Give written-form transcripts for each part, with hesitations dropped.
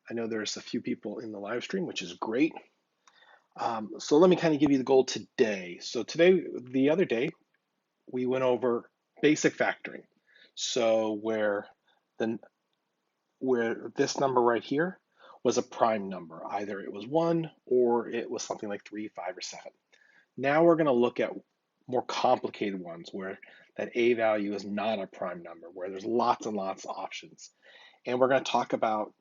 I know there's a few people in the live stream, which is great. So let me kind of give you the goal today. So today, the other day, we went over basic factoring. So the where this number right here was a prime number, either it was 1 or it was something like 3, 5, or 7. Now we're going to look at more complicated ones where that a value is not a prime number, where there's lots and lots of options. And we're going to talk about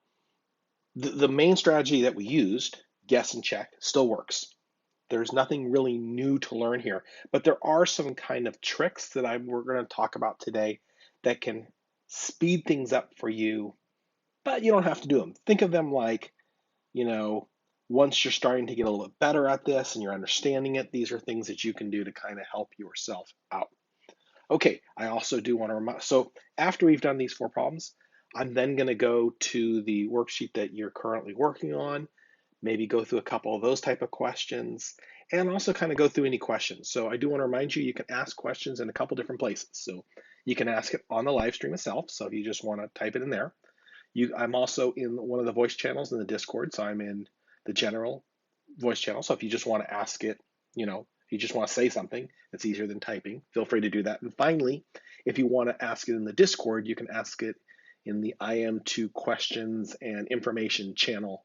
the main strategy that we used, guess and check, still works. There's nothing really new to learn here, but there are some kind of tricks that we're going to talk about today that can speed things up for you, but you don't have to do them. Think of them like, you know, once you're starting to get a little bit better at this and you're understanding it, these are things that you can do to kind of help yourself out. Okay, I also do want to remind, so after we've done these 4 problems, I'm then going to go to the worksheet that you're currently working on, maybe go through a couple of those type of questions, and also kind of go through any questions. So I do want to remind you, you can ask questions in a couple different places. So you can ask it on the live stream itself. So if you just want to type it in there, I'm also in one of the voice channels in the Discord. So I'm in the general voice channel. So if you just want to ask it, if you just want to say something, it's easier than typing. Feel free to do that. And finally, if you want to ask it in the Discord, you can ask it in the IM2 questions and information channel.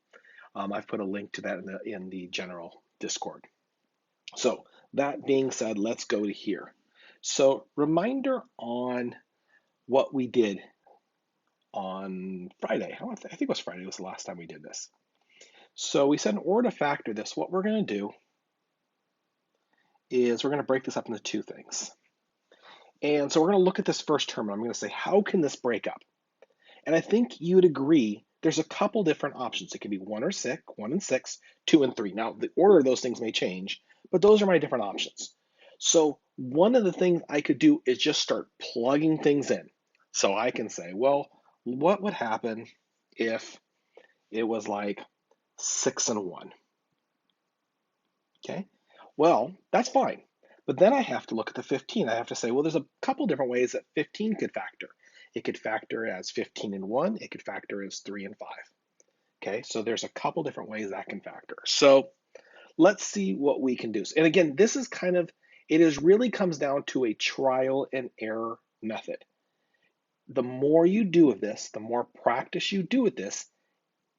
I've put a link to that in the general Discord. So that being said, let's go to here. So reminder on what we did on Friday. I think it was Friday was the last time we did this. So we said in order to factor this, what we're going to do is we're going to break this up into 2 things. And so we're going to look at this first term, and I'm going to say, how can this break up? And I think you would agree there's a couple different options. It can be 1 and 6, 2 and 3. Now, the order of those things may change, but those are my different options. So one of the things I could do is just start plugging things in. So I can say, well, what would happen if it was like 6 and 1? Okay, well, that's fine. But then I have to look at the 15. I have to say, well, there's a couple different ways that 15 could factor. It could factor as 15 and 1. It could factor as 3 and 5. Okay, so there's a couple different ways that can factor. So let's see what we can do. And again, this is it is really comes down to a trial and error method. The more you do of this, the more practice you do with this,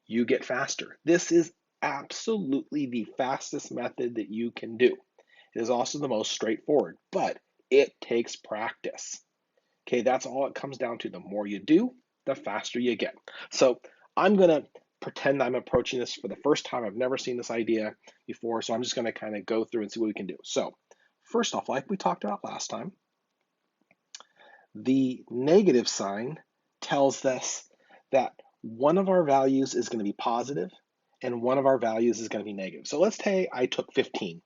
you get faster. This is absolutely the fastest method that you can do. It is also the most straightforward, but it takes practice. Okay, that's all it comes down to. The more you do, the faster you get. So I'm going to pretend I'm approaching this for the first time. I've never seen this idea before, so I'm just going to kind of go through and see what we can do. So first off, like we talked about last time, the negative sign tells us that one of our values is going to be positive and one of our values is going to be negative. So let's say I took 15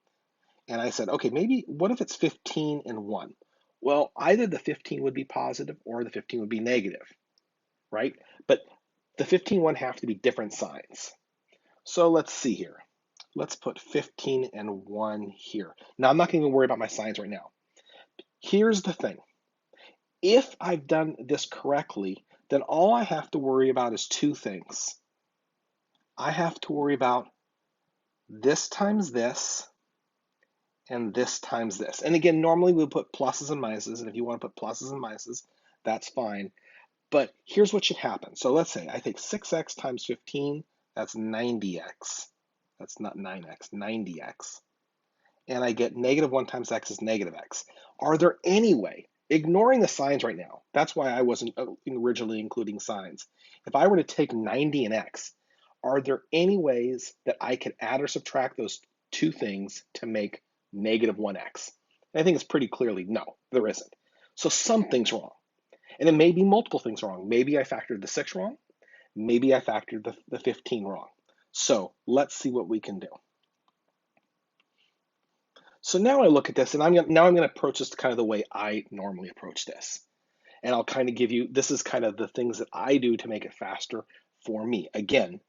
and I said, okay, maybe what if it's 15 and 1? Well, either the 15 would be positive or the 15 would be negative, right? But the 15 and 1 have to be different signs. So let's see here. Let's put 15 and 1 here. Now, I'm not going to worry about my signs right now. Here's the thing. If I've done this correctly, then all I have to worry about is 2 things. I have to worry about this times this and this times this. And again, normally we put pluses and minuses, and if you want to put pluses and minuses, that's fine. But here's what should happen. So let's say I take 6x times 15, that's 90x. That's not 9x, 90x. And I get negative 1 times x is negative x. Are there any way, ignoring the signs right now, that's why I wasn't originally including signs. If I were to take 90 and x, are there any ways that I could add or subtract those 2 things to make negative 1x? And I think it's pretty clearly no, there isn't. So something's wrong. And it may be multiple things wrong. Maybe I factored the 6 wrong. Maybe I factored the 15 wrong. So let's see what we can do. So now I look at this, and I'm going to approach this kind of the way I normally approach this. And I'll kind of give you, this is kind of the things that I do to make it faster for me. Again,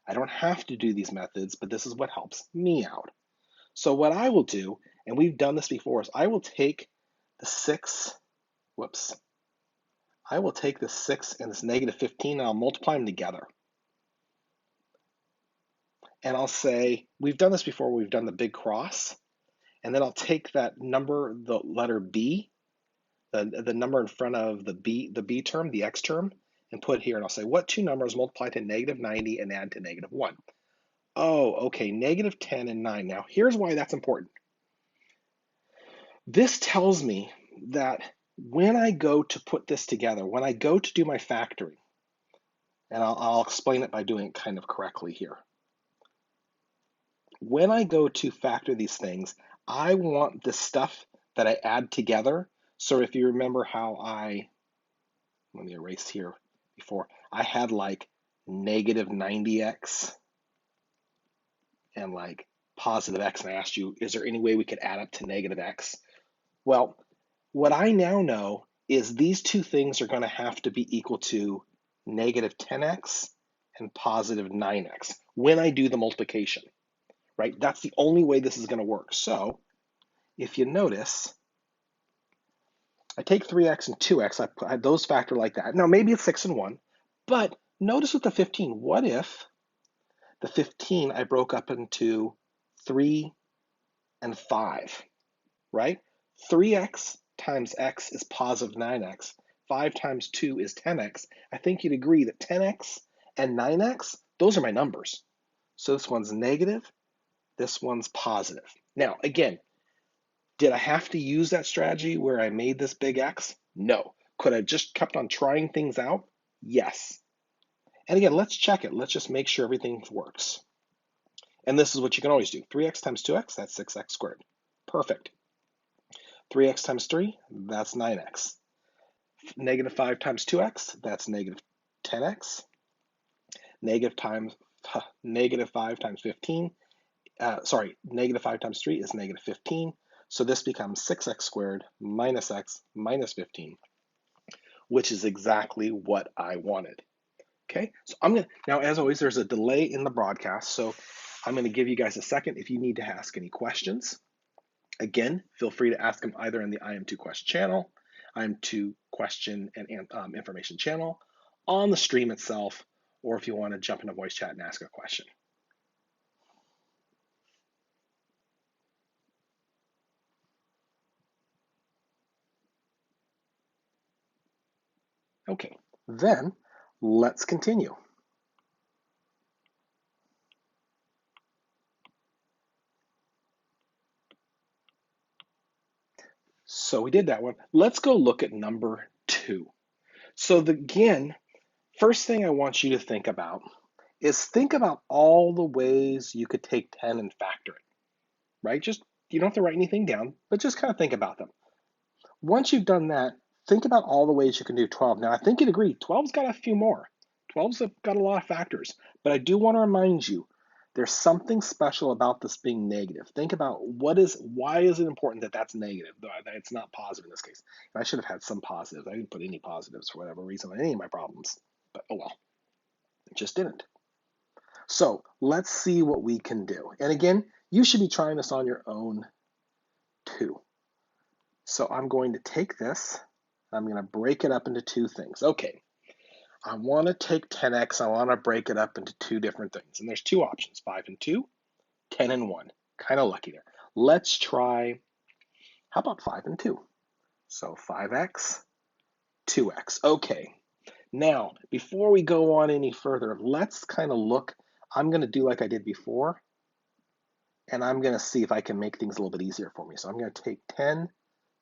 I don't have to do these methods, but this is what helps me out. So what I will do, and we've done this before, is I will take the 6, I will take the 6 and this negative 15, and I'll multiply them together. and I'll say, we've done this before, we've done the big cross, and then I'll take that number, the letter B, the number in front of the B term, the X term, and put it here, and I'll say, what two numbers multiply to negative 90 and add to negative 1? Oh, okay, negative 10 and 9. Now, here's why that's important. This tells me that when I go to put this together, when I go to do my factoring, and I'll explain it by doing it kind of correctly here. When I go to factor these things, I want the stuff that I add together. So if you remember how let me erase here before, I had like negative 90x and like positive x, and I asked you, is there any way we could add up to negative x? Well, what I now know is these two things are going to have to be equal to negative 10x and positive 9x when I do the multiplication, right? That's the only way this is going to work. So if you notice, I take 3x and 2x, I those factor like that. Now maybe it's 6 and 1, but notice with the 15, what if the 15 I broke up into 3 and 5, right? 3x times x is positive 9x. 5 times 2 is 10x. I think you'd agree that 10x and 9x, those are my numbers. So this one's negative, this one's positive. Now, again, did I have to use that strategy where I made this big X? No. Could I have just kept on trying things out? Yes. And again, let's check it. Let's just make sure everything works. And this is what you can always do. 3x times 2x, that's 6x squared. Perfect. 3x times 3, that's 9x. Negative 5 times 2x, that's negative 10x. Negative 5 times 15, negative 5 times 3 is negative 15. So this becomes 6x squared minus x minus 15, which is exactly what I wanted. Okay, so now as always, there's a delay in the broadcast, so I'm gonna give you guys a second if you need to ask any questions. Again, feel free to ask them either in the IM2Quest channel, IM2 question and information channel, on the stream itself, or if you want to jump in a voice chat and ask a question. Okay, then let's continue. So we did that one. Let's go look at number 2. So again, first thing I want you to think about is think about all the ways you could take 10 and factor it, right? Just, you don't have to write anything down, but just kind of think about them. Once you've done that, think about all the ways you can do 12. Now, I think you'd agree, 12's got a few more. 12's got a lot of factors, but I do want to remind you, there's something special about this being negative. Think about why is it important that that's negative, that it's not positive in this case. And I should have had some positives. I didn't put any positives for whatever reason on any of my problems, but oh well, it just didn't. So let's see what we can do. And again, you should be trying this on your own too. So I'm going to take this, I'm going to break it up into two things. Okay, I want to take 10x, I want to break it up into two different things. And there's two options, 5 and 2, 10 and 1. Kind of lucky there. Let's try, how about 5 and 2? So 5x, 2x. Okay, now before we go on any further, let's kind of look. I'm going to do like I did before, and I'm going to see if I can make things a little bit easier for me. So I'm going to take 10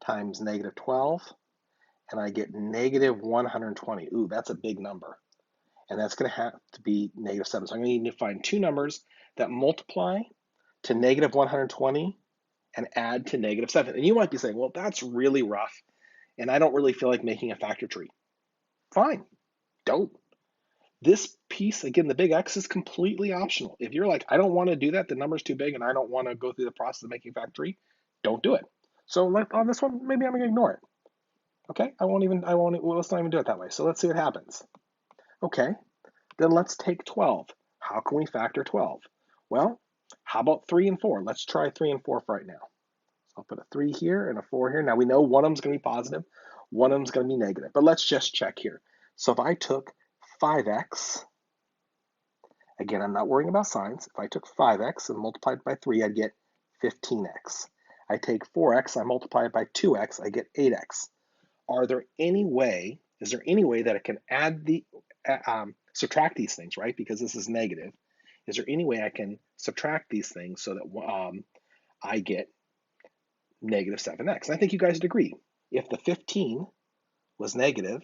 times negative 12, and I get negative 120. Ooh, that's a big number. And that's going to have to be negative 7. So I'm going to need to find two numbers that multiply to negative 120 and add to negative 7. And you might be saying, well, that's really rough, and I don't really feel like making a factor tree. Fine, don't. This piece, again, the big X is completely optional. If you're like, I don't want to do that, the number's too big, and I don't want to go through the process of making a factor tree, don't do it. So like on this one, maybe I'm going to ignore it. Okay, well, let's not even do it that way. So let's see what happens. Okay, then let's take 12. How can we factor 12? Well, how about 3 and 4? Let's try 3 and 4 for right now. So I'll put a 3 here and a 4 here. Now we know one of them is going to be positive, one of them is going to be negative, but let's just check here. So if I took 5x Again, I'm not worrying about signs. If I took 5x and multiplied by 3, I'd get 15x. I take 4x, I multiply it by 2x, I get 8x. Is there any way that I can subtract these things, right? Because this is negative. Is there any way I can subtract these things so that I get negative 7x? And I think you guys would agree. If the 15 was negative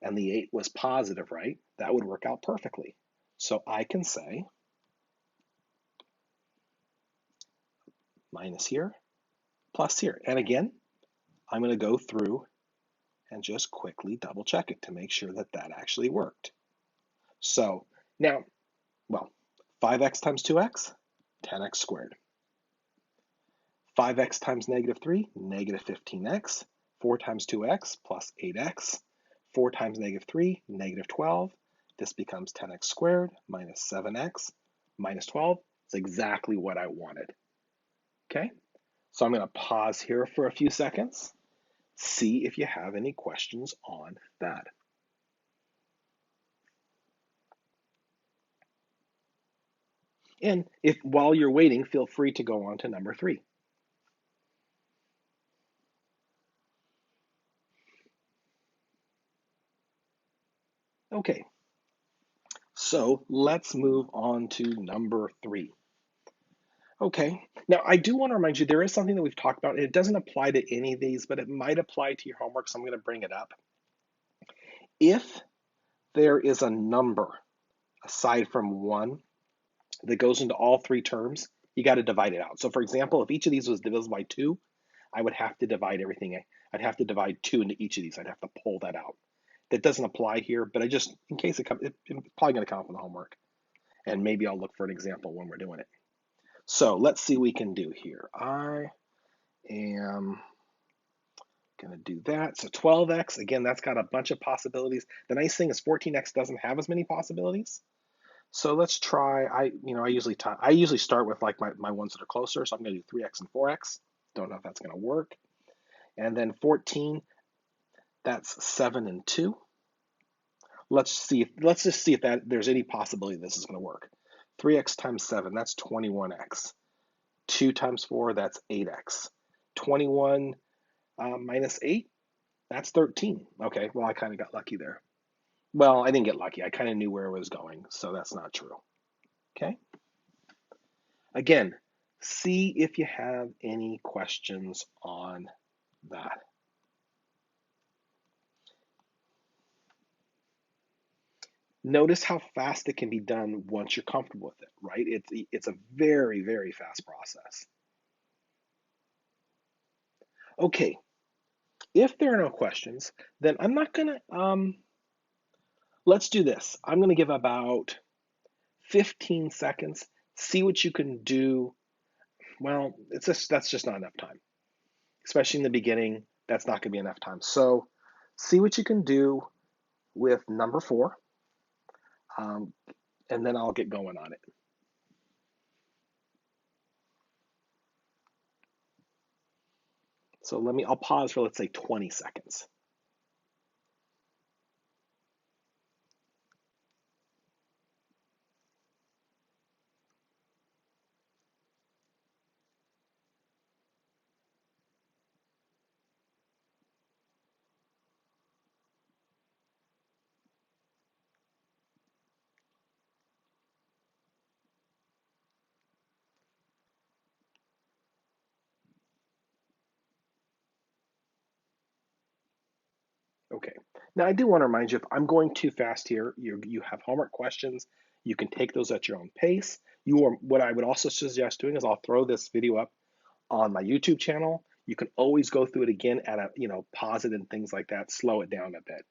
and the 8 was positive, right? That would work out perfectly. So I can say minus here, plus here. And again, I'm going to go through and just quickly double check it to make sure that that actually worked. So now, well, 5x times 2x, 10x squared. 5x times negative 3, negative 15x. 4 times 2x plus 8x. 4 times negative 3, negative 12. This becomes 10x squared minus 7x minus 12. It's exactly what I wanted. Okay, so I'm going to pause here for a few seconds, see if you have any questions on that. And if while you're waiting, feel free to go on to number 3. Okay, so let's move on to number 3. Okay, now I do want to remind you there is something that we've talked about. It doesn't apply to any of these, but it might apply to your homework, so I'm going to bring it up. If there is a number aside from 1 that goes into all 3 terms, you got to divide it out. So for example, if each of these was divisible by 2, I would have to divide everything. I'd have to divide 2 into each of these. I'd have to pull that out. That doesn't apply here, but in case it's probably going to come up in the homework. And maybe I'll look for an example when we're doing it. So let's see what we can do here. I am going to do that. So 12x, again, that's got a bunch of possibilities. The nice thing is 14x doesn't have as many possibilities. So let's try, I usually start with like my ones that are closer. So I'm going to do 3x and 4x. Don't know if that's going to work. And then 14, that's 7 and 2. Let's just see if there's any possibility this is going to work. 3x times 7, that's 21x. 2 times 4, that's 8x. 21 minus 8, that's 13. Okay, well, I kind of got lucky there. Well, I didn't get lucky. I kind of knew where it was going, so that's not true. Okay? Again, see if you have any questions on that. Notice how fast it can be done once you're comfortable with it, right? It's a very, very fast process. Okay, if there are no questions, then I'm not gonna, let's do this. I'm gonna give about 15 seconds, see what you can do. Well, that's just not enough time, especially in the beginning. That's not gonna be enough time. So see what you can do with number 4, and then I'll get going on it. So I'll pause for, let's say, 20 seconds. Okay. Now I do want to remind you, if I'm going too fast here, you have homework questions. You can take those at your own pace. What I would also suggest doing is I'll throw this video up on my YouTube channel. You can always go through it again at pause it and things like that, slow it down a bit.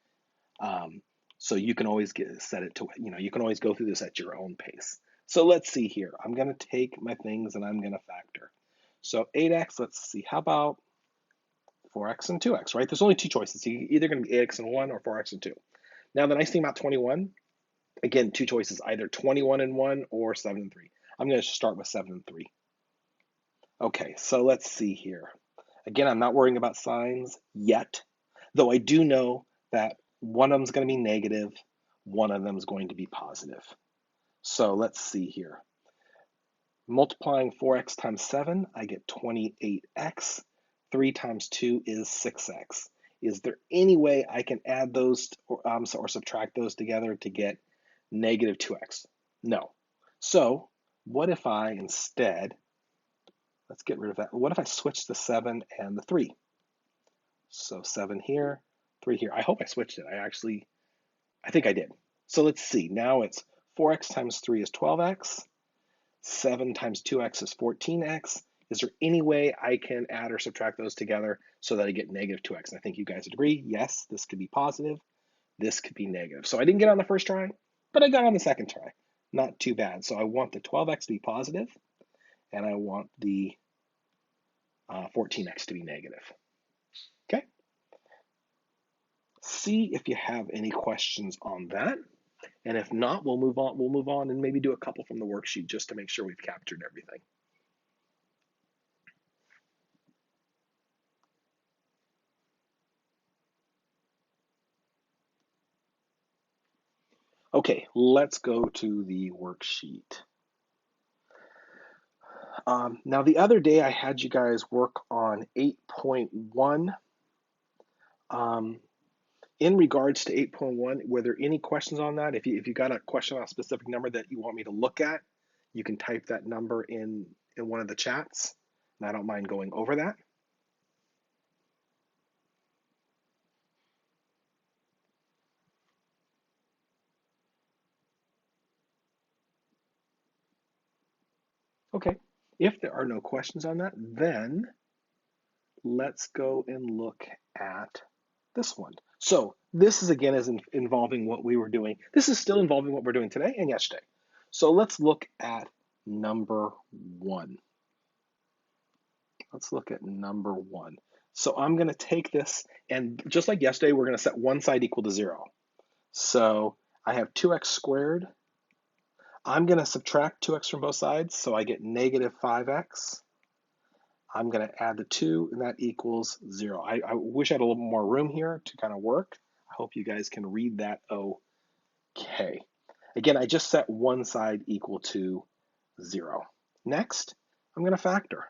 So you can always set it to, you can always go through this at your own pace. So let's see here. I'm going to take my things and I'm going to factor. So 8x, let's see, how about 4x and 2x, right? There's only 2 choices. You're either going to be 8x and 1 or 4x and 2. Now, the nice thing about 21, again, 2 choices, either 21 and 1 or 7 and 3. I'm going to start with 7 and 3. Okay, so let's see here. Again, I'm not worrying about signs yet, though I do know that one of them is going to be negative, one of them is going to be positive. So let's see here. Multiplying 4x times 7, I get 28x. 3 times 2 is 6x. Is there any way I can add those or subtract those together to get negative 2x? No. So what if I instead, let's get rid of that. What if I switch the 7 and the 3? So 7 here, 3 here. I hope I switched it. I think I did. So let's see. Now it's 4x times 3 is 12x. 7 times 2x is 14x. Is there any way I can add or subtract those together so that I get negative 2x? And I think you guys would agree, yes, this could be positive, this could be negative. So I didn't get on the first try, but I got on the second try. Not too bad. So I want the 12x to be positive, and I want the 14x to be negative. Okay? See if you have any questions on that. And if not, we'll move on. We'll move on and maybe do a couple from the worksheet just to make sure we've captured everything. Okay, let's go to the worksheet. Now, the other day I had you guys work on 8.1. In regards to 8.1, were there any questions on that? If you got a question on a specific number that you want me to look at, you can type that number in one of the chats, and I don't mind going over that. Okay, if there are no questions on that, then let's go and look at this one. So this is again involving what we were doing. This is still involving what we're doing today and yesterday. So let's look at number 1. Let's look at number 1. So I'm going to take this, and just like yesterday, we're going to set one side equal to 0. So I have 2x squared. I'm going to subtract 2x from both sides, so I get negative 5x. I'm going to add the 2, and that equals 0. I wish I had a little more room here to kind of work. I hope you guys can read that okay. Again, I just set one side equal to 0. Next, I'm going to factor.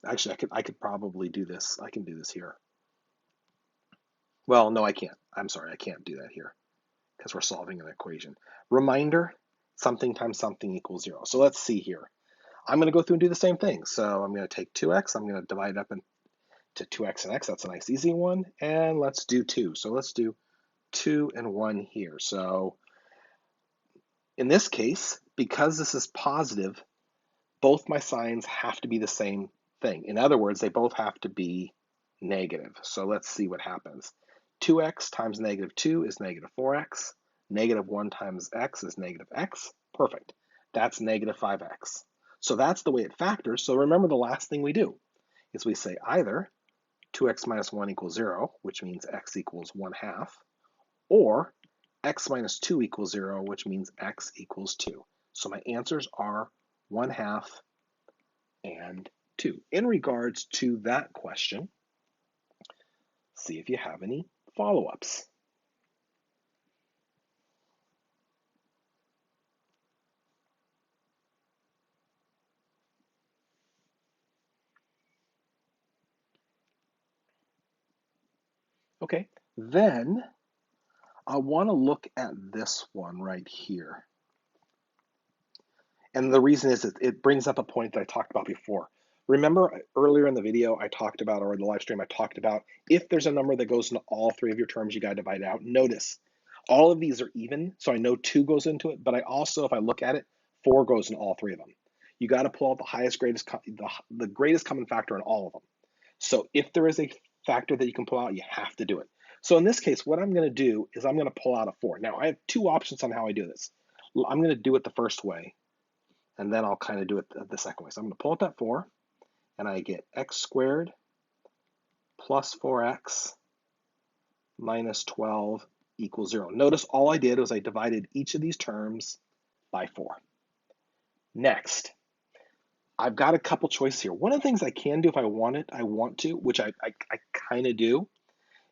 Actually, I could probably do this. I can do this here. Well, no, I can't. I'm sorry, I can't do that here because we're solving an equation. Reminder, something times something equals 0. So let's see here. I'm going to go through and do the same thing. So I'm going to take 2x. I'm going to divide it up into 2x and x. That's a nice easy one. And let's do 2. So let's do 2 and 1 here. So in this case, because this is positive, both my signs have to be the same thing. In other words, they both have to be negative. So let's see what happens. 2x times negative 2 is negative 4x. Negative 1 times x is negative x. Perfect. That's negative 5x. So that's the way it factors. So remember the last thing we do is we say either 2x minus 1 equals 0, which means x equals 1/2, or x minus 2 equals 0, which means x equals 2. So my answers are 1/2 and 2. In regards to that question, see if you have any follow-ups. Okay, then I want to look at this one right here. And the reason is it brings up a point that I talked about before. Remember earlier in the video I talked about, or in the live stream I talked about, if there's a number that goes into all 3 of your terms, you got to divide it out. Notice all of these are even, so I know 2 goes into it, but I also, if I look at it, 4 goes in all 3 of them. You got to pull out the highest, the greatest common factor in all of them. So if there is a factor that you can pull out, you have to do it. So in this case, what I'm going to do is I'm going to pull out a 4. Now I have 2 options on how I do this. I'm going to do it the first way, and then I'll kind of do it the second way. So I'm going to pull out that 4, and I get x squared plus 4x minus 12 equals 0. Notice all I did was I divided each of these terms by 4. Next, I've got a couple choices here. One of the things I can do if I want to, which I kind of do,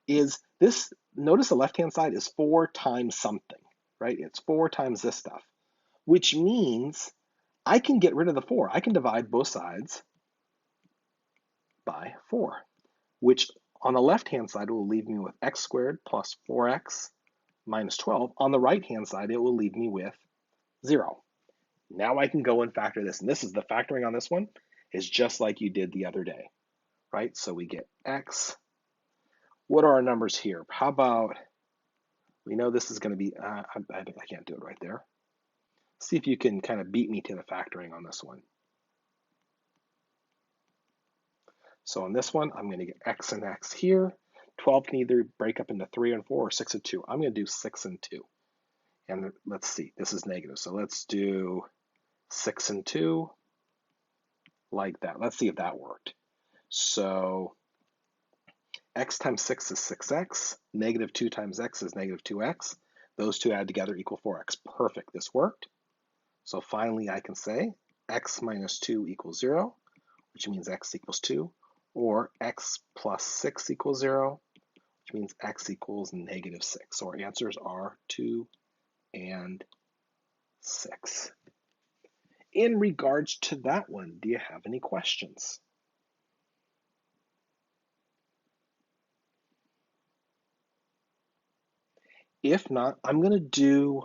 is this notice the left-hand side is 4 times something, right? It's 4 times this stuff, which means I can get rid of the 4. I can divide both sides by 4, which on the left-hand side will leave me with x squared plus 4x minus 12. On the right-hand side, it will leave me with 0. Now I can go and factor this. And this is the factoring on this one is just like you did the other day, right? So we get x. What are our numbers here? How about, we know this is going to be, I can't do it right there. See if you can kind of beat me to the factoring on this one. So on this one, I'm going to get x and x here. 12 can either break up into 3 and 4 or 6 and 2. I'm going to do 6 and 2. And let's see, this is negative. So let's do 6 and 2 like that. Let's see if that worked. So x times 6 is 6x. Negative 2 times x is negative 2x. Those two add together equal 4x. Perfect, this worked. So finally I can say x minus 2 equals 0, which means x equals 2, or x plus 6 equals 0, which means x equals negative 6. So our answers are 2 and 6. In regards to that one, do you have any questions? If not, I'm going to do,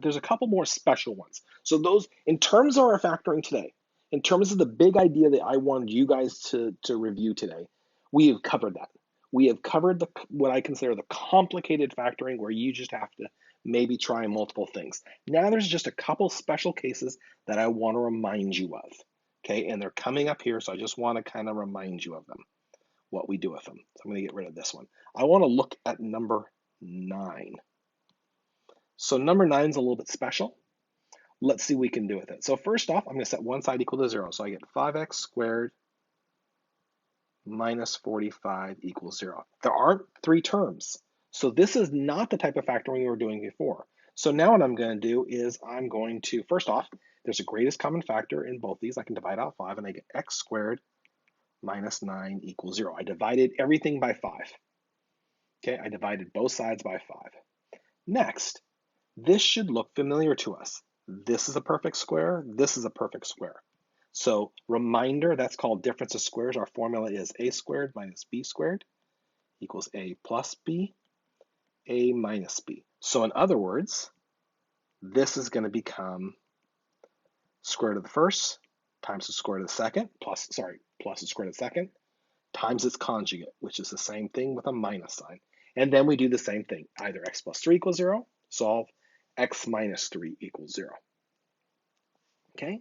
there's a couple more special ones. So those, in terms of our factoring today, in terms of the big idea that I wanted you guys to review today, we have covered that. We have covered what I consider the complicated factoring where you just have to maybe try multiple things. Now there's just a couple special cases that I want to remind you of. Okay, and they're coming up here, so I just want to kind of remind you of them, what we do with them. So I'm going to get rid of this one. I want to look at number 9. So number 9 is a little bit special. Let's see what we can do with it. So first off, I'm going to set one side equal to 0. So I get 5x squared minus 45 equals 0. There aren't 3 terms. So this is not the type of factoring we were doing before. So now what I'm going to do is I'm going to, first off, there's a greatest common factor in both these. I can divide out 5 and I get x squared minus 9 equals 0. I divided everything by 5. Okay, I divided both sides by 5. Next, this should look familiar to us. This is a perfect square. This is a perfect square. So reminder, that's called difference of squares. Our formula is a squared minus b squared equals a plus b, a minus b. So in other words, this is going to become square root of the first times the square root of the second, plus the square root of the second, times its conjugate, which is the same thing with a minus sign. And then we do the same thing. Either x plus 3 equals 0, solve, x minus 3 equals 0. Okay?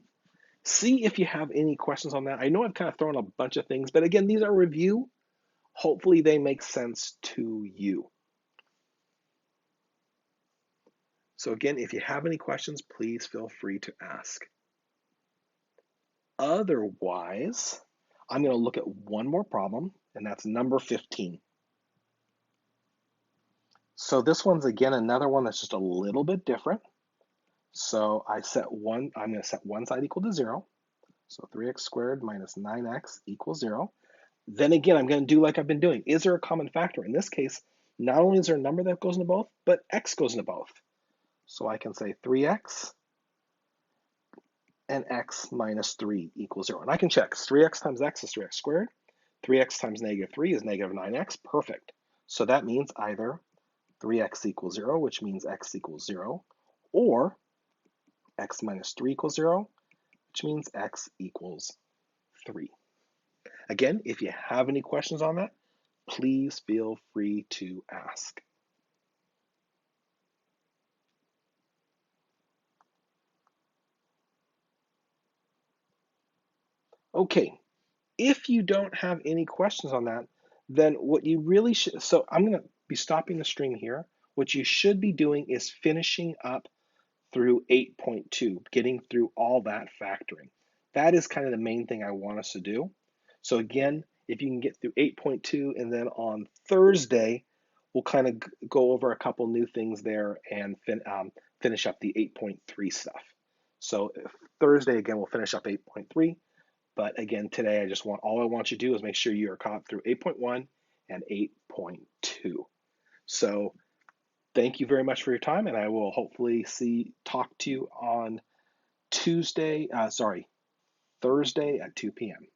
See if you have any questions on that. I know I've kind of thrown a bunch of things, but again, these are review. Hopefully they make sense to you. So again, if you have any questions, please feel free to ask. Otherwise, I'm going to look at one more problem, and that's number 15. So this one's, again, another one that's just a little bit different. So I'm going to set one side equal to 0. So 3x squared minus 9x equals 0. Then again, I'm going to do like I've been doing. Is there a common factor? In this case, not only is there a number that goes into both, but x goes into both. So I can say 3x and x minus 3 equals 0. And I can check. 3x times x is 3x squared. 3x times negative 3 is negative 9x. Perfect. So that means either 3x equals 0, which means x equals 0, or x minus 3 equals 0, which means x equals 3. Again, if you have any questions on that, please feel free to ask. Okay, if you don't have any questions on that, then what you really should, so I'm going to be stopping the stream here. What you should be doing is finishing up through 8.2, getting through all that factoring. That is kind of the main thing I want us to do. So again, if you can get through 8.2, and then on Thursday, we'll kind of go over a couple new things there and finish up the 8.3 stuff. So Thursday, again, we'll finish up 8.3. But again, today, all I want you to do is make sure you are caught through 8.1 and 8.2. So thank you very much for your time, and I will hopefully talk to you on Thursday at 2 p.m.